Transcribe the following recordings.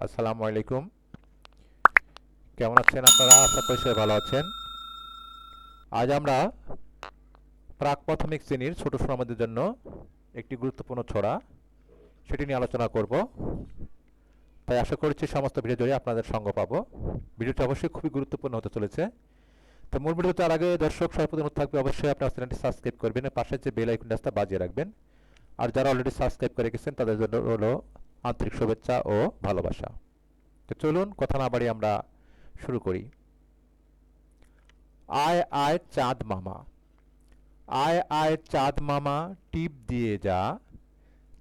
আসসালামু আলাইকুম। কেমন আছেন আপনারা? আশা করি সবাই ভালো আছেন। আজ আমরা প্রাক প্রাথমিক শ্রেণীর ছোট সোনামণিদের জন্য একটি গুরুত্বপূর্ণ ছড়া সেটি নিয়ে আলোচনা করব। তাই আশা করছি সমস্ত ভিডিও জুড়ে আপনাদের সঙ্গ পাবো। ভিডিওটি অবশ্যই খুবই গুরুত্বপূর্ণ হতে চলেছে। তো মূল ভিডিও যাওয়ার আগে দর্শক সর্বপ্রথম অনুরোধ থাকবে অবশ্যই আপনার চ্যানেলটি সাবস্ক্রাইব করবেন, পাশে যে বেল আইকনটা বাজিয়ে রাখবেন। আর যারা অলরেডি সাবস্ক্রাইব করে গেছেন তাদের জন্য হলো আন্তরিক শুভেচ্ছা ও ভালোবাসা। তো চলুন কথা না বাড়িয়ে আমরা শুরু করি। আয় আয় চাঁদ মামা, আয় আয় চাঁদ মামা, টিপ দিয়ে যা,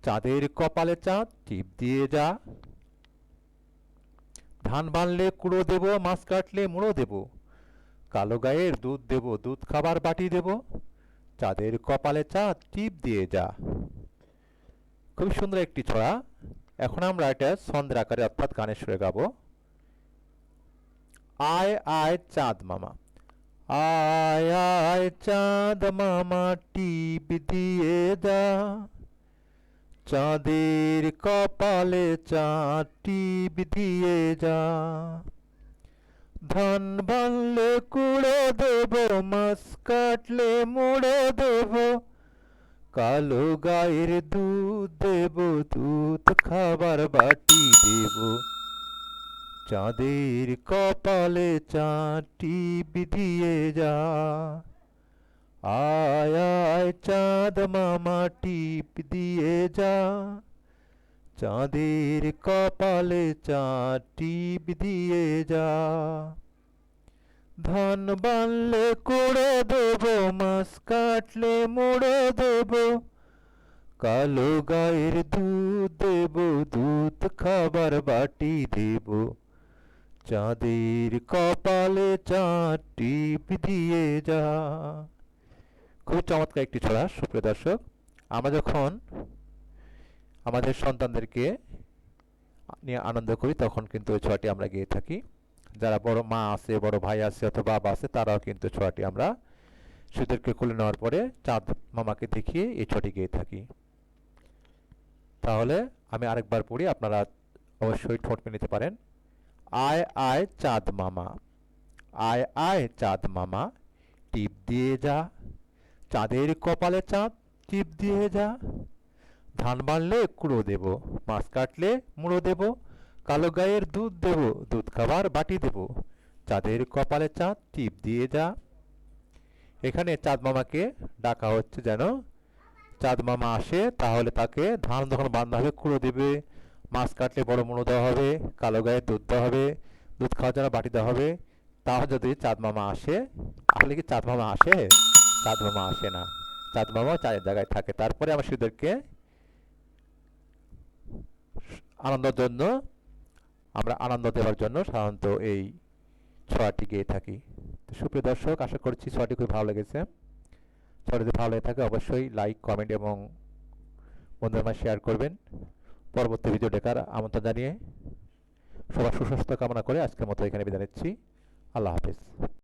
চাঁদের কপালে চাঁদ টিপ দিয়ে যা। ধান বানলে কুড়ো দেব, মাছ কাটলে মুড়ো দেব, কালো গায়ের দুধ দেব, দুধ খাবার বাটি দেব, চাঁদের কপালে চাঁদ টিপ দিয়ে যা। খুব সুন্দর একটি ছড়া। এখন আমরা এটা ছন্দের আকারে অর্থাৎ গানের সুরে গাবো। আয় আয় চাঁদ মামা, আয় আয় চাঁদ মামা, টিপ দিয়ে যা, চাঁদের কপালে চাঁদ টিপ দিয়ে যা। ধান বানলে কুড়ো দেব, মাছ কাটলে মুড়ো দেব, কালো গায়ের দুধ দেব, দুধ খাবার বাটি দেব, চাঁদের কপালে চাঁদ টিপ দিয়ে যা। আয় আয় চাঁদ মামা, টিপ দিয়ে যা, চাঁদের কপালে চাঁদ টিপ দিয়ে যা। ধান বানলে কুড়ো দেব, মাছ কাটলে মুড়ো দেব, কালো গায়ের দুধ দেব, দুধ খাবার বাটি দেব, চাঁদের কপালে চাঁদ টিপ দিয়ে যা। খুব চমৎকার একটি ছড়া সুপ্রিয় দর্শক। আমরা যখন আমাদের সন্তানদেরকে নিয়ে আনন্দ করি তখন কিন্তু ওই ছড়াটি আমরা গেয়ে থাকি। যারা বড় মা আছে, বড় ভাই আছে অথবা বাবা আছে, তারাও কিন্তু ছড়াটি আমরা শিশুদেরকে কোলে নেওয়ার পরে চাঁদ মামাকে দেখিয়ে এই ছড়াটি গেয়ে থাকি। তাহলে আমি আরেকবার পড়ি, আপনারা অবশ্যই ঠোঁট নিতে পারেন। আয় আয় চাঁদ মামা, আয় আয় চাঁদ মামা, টিপ দিয়ে যা, চাঁদের কপালে চাঁদ টিপ দিয়ে যা। ধান বানলে কুড়ো দেব, মাছ কাটলে মুড়ো দেব, কালো গায়ের দুধ দেব, দুধ খাবার বাটি দেব, চাঁদের কপালে চাঁদ টিপ দিয়ে যা। এখানে চাঁদ মামাকে ডাকা হচ্ছে যেন চাঁদ মামা আসে, তাহলে তাকে ধান যখন বান্ধা হবে কুড়ো দেবে, মাছ কাটলে বড় মুড়ো দেওয়া হবে, কালো গায়ের দুধ দেওয়া হবে, দুধ খাওয়ার জন্য বাটি দেওয়া হবে। তাহলে যদি চাঁদ মামা আসে, আসলে কি চাঁদ মামা আসে? চাঁদ মামা আসে না। চাঁদ মামা চাঁদের জায়গায় থাকে। তারপরে আমরা শিশুদেরকে আনন্দের জন্য, আমরা আনন্দ দেওয়ার জন্য সাধারণত এই ছড়াটি গেয়ে থাকি। তো সুপ্রিয় দর্শক, আশা করছি ছড়াটি খুব ভালো লেগেছে। ছড়াটি যদি ভালো লেগে থাকে অবশ্যই লাইক, কমেন্ট এবং বন্ধুদের মাঝে শেয়ার করবেন। পরবর্তী ভিডিও দেখার আমন্ত্রণ জানিয়ে সবার সুস্বাস্থ্য কামনা করে আজকের মতো এখানে বিদায় নিচ্ছি। আল্লাহ হাফেজ।